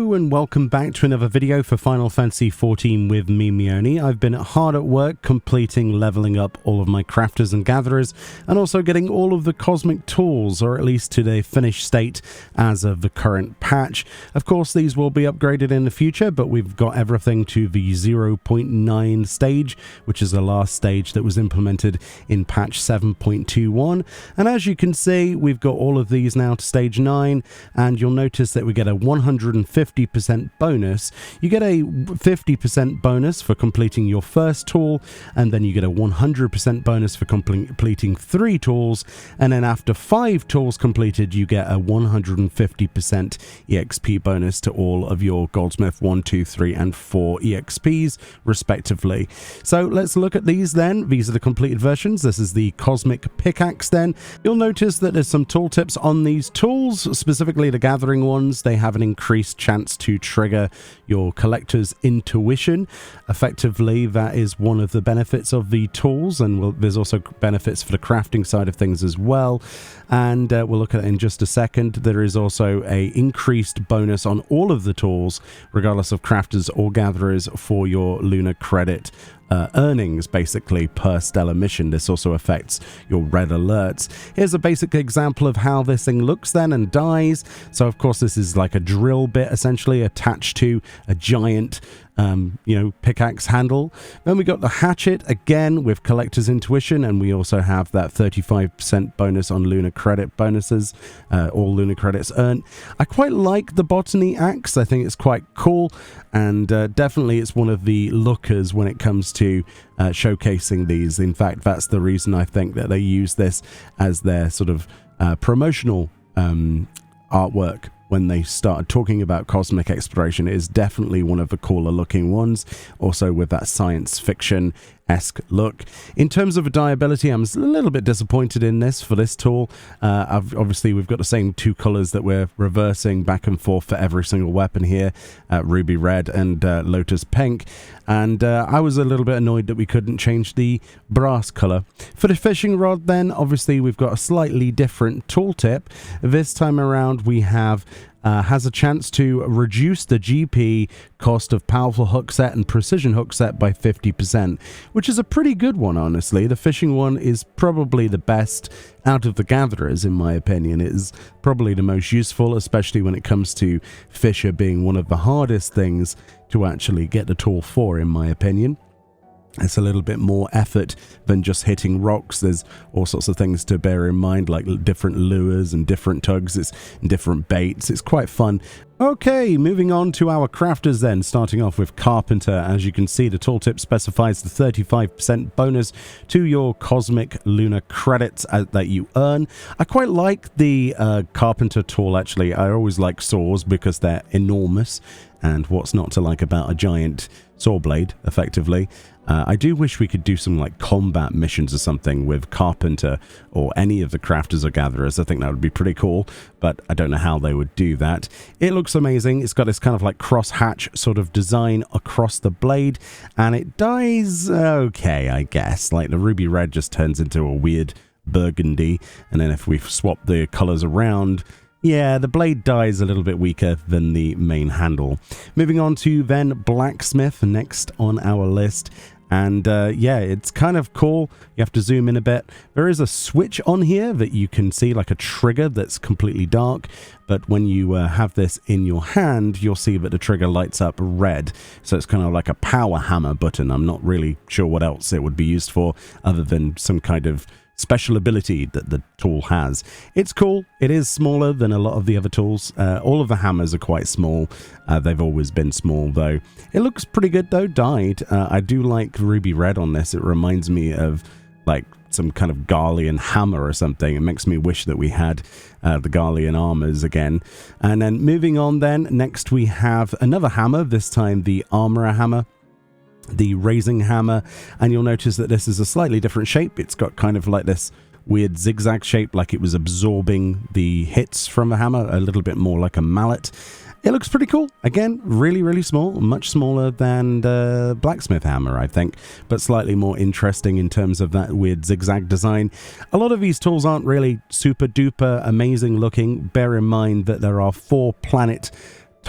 Hello and welcome back to another video for Final Fantasy XIV with me, Meoni. I've been hard at work completing leveling up all of my crafters and gatherers and also getting all of the cosmic tools, or at least to their finished state as of the current patch. Of course, these will be upgraded in the future, but we've got everything to the 0.9 stage, which is the last stage that was implemented in patch 7.21. And as you can see, we've got all of these now to stage 9, and you'll notice that we get a 150% bonus. You get a 50% bonus for completing your first tool, and then you get a 100% bonus for completing 3 tools, and then after 5 tools completed you get a 150% EXP bonus to all of your Goldsmith 1, 2, 3 and 4 EXPs respectively. So let's look at these then. These are the completed versions. This is the Cosmic Pickaxe then. You'll notice that there's some tooltips on these tools, specifically the gathering ones. They have an increased chance to trigger your collector's intuition. Effectively, that is one of the benefits of the tools, and there's also benefits for the crafting side of things as well, and we'll look at it in just a second. There is also a increased bonus on all of the tools, regardless of crafters or gatherers, for your lunar credit earnings, basically, per stellar mission. This also affects your red alerts. Here's a basic example of how this thing looks then and dies. So of course this is like a drill bit essentially attached to a giant pickaxe handle. Then we got the hatchet again with collector's intuition, and we also have that 35% bonus on lunar credit bonuses, all lunar credits earned. I quite like the botany axe. I think it's quite cool, and definitely it's one of the lookers when it comes to showcasing these. In fact, that's the reason I think that they use this as their sort of promotional artwork. When they started talking about cosmic exploration, it is definitely one of the cooler looking ones, also with that science fiction-esque look. In terms of dyeability, I'm a little bit disappointed in this for this tool. Obviously, we've got the same 2 colors that we're reversing back and forth for every single weapon here, ruby red and lotus pink. And I was a little bit annoyed that we couldn't change the brass color. For the fishing rod then, obviously we've got a slightly different tooltip. This time around we have has a chance to reduce the GP cost of powerful hook set and precision hook set by 50%, which is a pretty good one, honestly. The fishing one is probably the best out of the gatherers, in my opinion. It is probably the most useful, especially when it comes to Fisher being one of the hardest things to actually get the tool for, in my opinion. It's a little bit more effort than just hitting rocks. There's all sorts of things to bear in mind, like different lures and different tugs, and different baits. It's quite fun. Okay, moving on to our crafters then, starting off with Carpenter. As you can see, the tooltip specifies the 35% bonus to your cosmic lunar credits that you earn. I quite like the Carpenter tool, actually. I always like saws because they're enormous, and what's not to like about a giant saw blade, effectively. I do wish we could do some like combat missions or something with Carpenter or any of the crafters or gatherers. I think that would be pretty cool, but I don't know how they would do that. It looks amazing. It's got this kind of like cross-hatch sort of design across the blade, and it dies okay, I guess. Like the ruby red just turns into a weird burgundy, and then if we swap the colors around, yeah, the blade dies a little bit weaker than the main handle. Moving on to then Blacksmith, next on our list. And yeah, it's kind of cool. You have to zoom in a bit. There is a switch on here that you can see, like a trigger that's completely dark. But when you have this in your hand, you'll see that the trigger lights up red. So it's kind of like a power hammer button. I'm not really sure what else it would be used for other than some kind of special ability that the tool has. It's cool. It is smaller than a lot of the other tools. All of the hammers are quite small. They've always been small, though. It looks pretty good, though, dyed. I do like ruby red on this. It reminds me of like some kind of Garlean hammer or something. It makes me wish that we had the Garlean armors again. And then moving on then, next we have another hammer, this time the Armorer hammer, the raising hammer, and you'll notice that this is a slightly different shape. It's got kind of like this weird zigzag shape, like it was absorbing the hits from the hammer, a little bit more like a mallet. It looks pretty cool. Again, really, really small, much smaller than the Blacksmith hammer, I think, but slightly more interesting in terms of that weird zigzag design. A lot of these tools aren't really super duper amazing looking. Bear in mind that there are 4 planet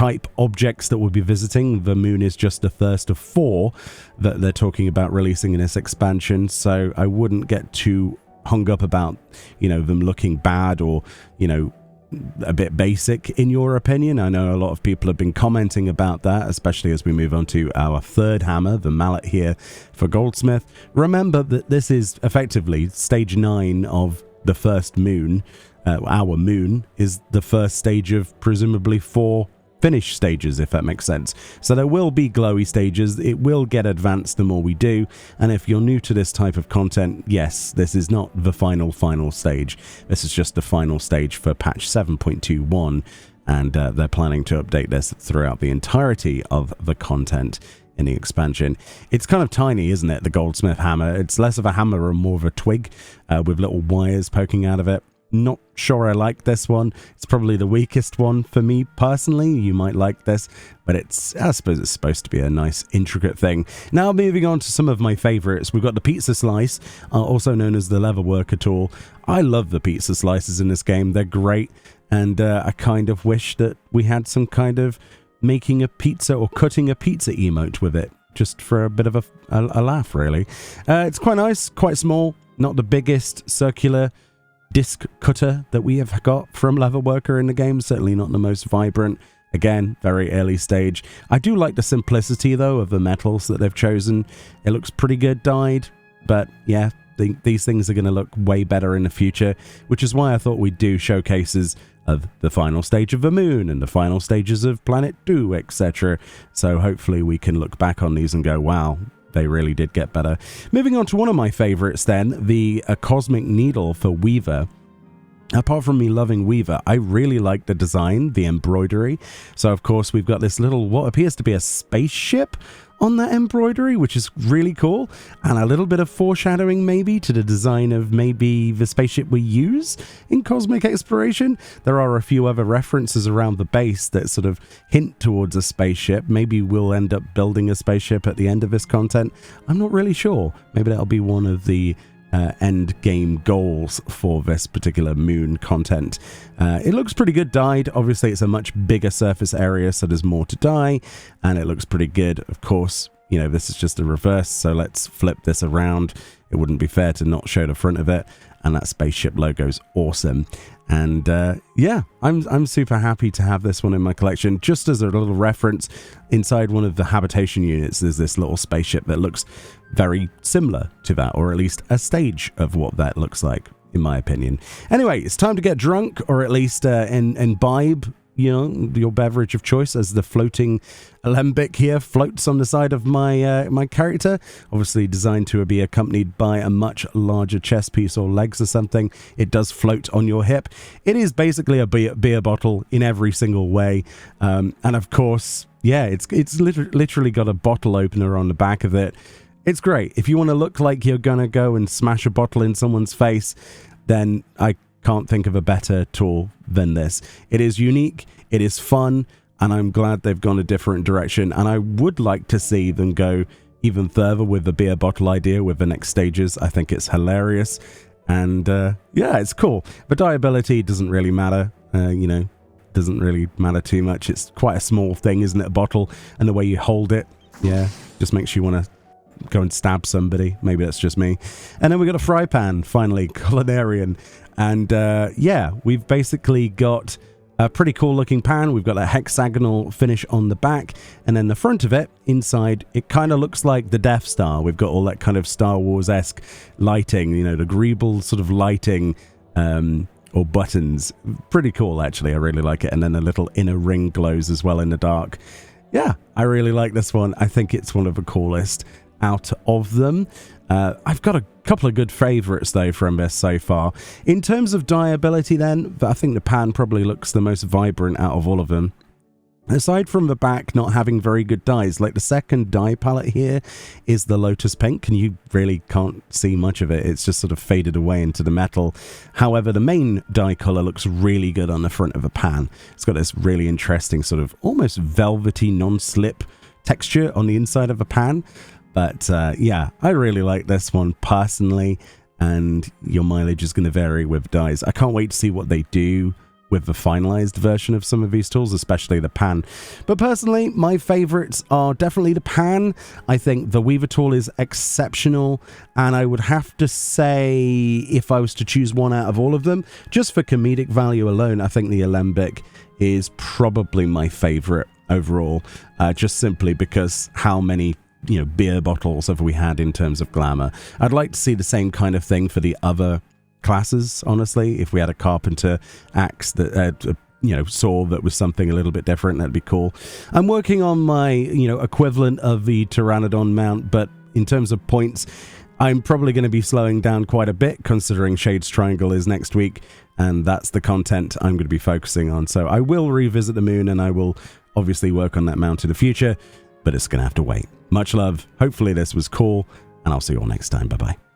type objects that we'll be visiting. The moon is just the first of 4 that they're talking about releasing in this expansion, so I wouldn't get too hung up about, you know, them looking bad or, you know, a bit basic in your opinion. I know a lot of people have been commenting about that, especially as we move on to our third hammer, the mallet here for Goldsmith. Remember that this is effectively stage 9 of the first moon. Our moon is the first stage of presumably 4 finished stages, if that makes sense. So there will be glowy stages. It will get advanced the more we do, and if you're new to this type of content, yes, this is not the final stage. This is just the final stage for patch 7.21, and they're planning to update this throughout the entirety of the content in the expansion. It's kind of tiny, isn't it, the Goldsmith hammer? It's less of a hammer and more of a twig with little wires poking out of it. Not sure I like this one. It's probably the weakest one for me personally. You might like this, but I suppose it's supposed to be a nice intricate thing. Now moving on to some of my favorites. We've got the pizza slice, also known as the leather worker tool. I love the pizza slices in this game. They're great, and I kind of wish that we had some kind of making a pizza or cutting a pizza emote with it, just for a bit of a laugh, really. It's quite nice, quite small, not the biggest circular disc cutter that we have got from Leatherworker in the game, certainly not the most vibrant. Again, very early stage. I do like the simplicity though of the metals that they've chosen. It looks pretty good dyed, but yeah, these things are going to look way better in the future, which is why I thought we'd do showcases of the final stage of the moon and the final stages of Planet 2, etc. So hopefully we can look back on these and go, wow, they really did get better. Moving on to one of my favorites then, the Cosmic Needle for Weaver. Apart from me loving Weaver, I really like the design, the embroidery. So of course we've got this little, what appears to be a spaceship on that embroidery, which is really cool, and a little bit of foreshadowing maybe to the design of maybe the spaceship we use in cosmic exploration. There are a few other references around the base that sort of hint towards a spaceship. Maybe we'll end up building a spaceship at the end of this content. I'm not really sure. Maybe that'll be one of the end game goals for this particular moon content. It looks pretty good dyed. Obviously it's a much bigger surface area, so there's more to dye, and it looks pretty good. Of course, you know, this is just a reverse, so let's flip this around. It wouldn't be fair to not show the front of it, and that spaceship logo's awesome. And yeah, I'm super happy to have this one in my collection. Just as a little reference, inside one of the habitation units there's this little spaceship that looks very similar to that, or at least a stage of what that looks like, in my opinion. Anyway, it's time to get drunk, or at least imbibe, you know, your beverage of choice, as the floating alembic here floats on the side of my my character, obviously designed to be accompanied by a much larger chest piece or legs or something. It does float on your hip. It is basically a beer bottle in every single way, and of course, yeah, it's literally got a bottle opener on the back of it. It's great. If you want to look like you're gonna go and smash a bottle in someone's face, then I can't think of a better tool than this. It is unique, it is fun, and I'm glad they've gone a different direction, and I would like to see them go even further with the beer bottle idea with the next stages. I think it's hilarious, and yeah, it's cool. The dyeability doesn't really matter, you know, doesn't really matter too much. It's quite a small thing, isn't it, a bottle, and the way you hold it, yeah, just makes you want to go and stab somebody. Maybe that's just me. And then we got a fry pan, finally, culinarian. And yeah, we've basically got a pretty cool looking pan. We've got a hexagonal finish on the back, and then the front of it, inside, it kind of looks like the Death Star. We've got all that kind of Star Wars-esque lighting, you know, the greeble sort of lighting, or buttons. Pretty cool, actually. I really like it. And then a little inner ring glows as well in the dark. Yeah, I really like this one. I think it's one of the coolest out of them. I've got a couple of good favorites though from this so far. In terms of dyeability then, I think the pan probably looks the most vibrant out of all of them. Aside from the back not having very good dyes, like the second dye palette here is the Lotus Pink, and you really can't see much of it. It's just sort of faded away into the metal. However, the main dye color looks really good on the front of the pan. It's got this really interesting sort of almost velvety non-slip texture on the inside of a pan. But yeah, I really like this one personally, and your mileage is going to vary with dyes. I can't wait to see what they do with the finalized version of some of these tools, especially the pan. But personally, my favorites are definitely the pan. I think the Weaver tool is exceptional, and I would have to say, if I was to choose one out of all of them, just for comedic value alone, I think the Alembic is probably my favorite overall, just simply because how many beer bottles have we had in terms of glamour. I'd like to see the same kind of thing for the other classes, honestly. If we had a carpenter axe that saw that was something a little bit different, that'd be cool. I'm working on my equivalent of the Pteranodon mount, but in terms of points, I'm probably going to be slowing down quite a bit, considering Shades Triangle is next week, and that's the content I'm going to be focusing on. So I will revisit the moon, and I will obviously work on that mount in the future, but it's going to have to wait. Much love. Hopefully this was cool, and I'll see you all next time. Bye bye.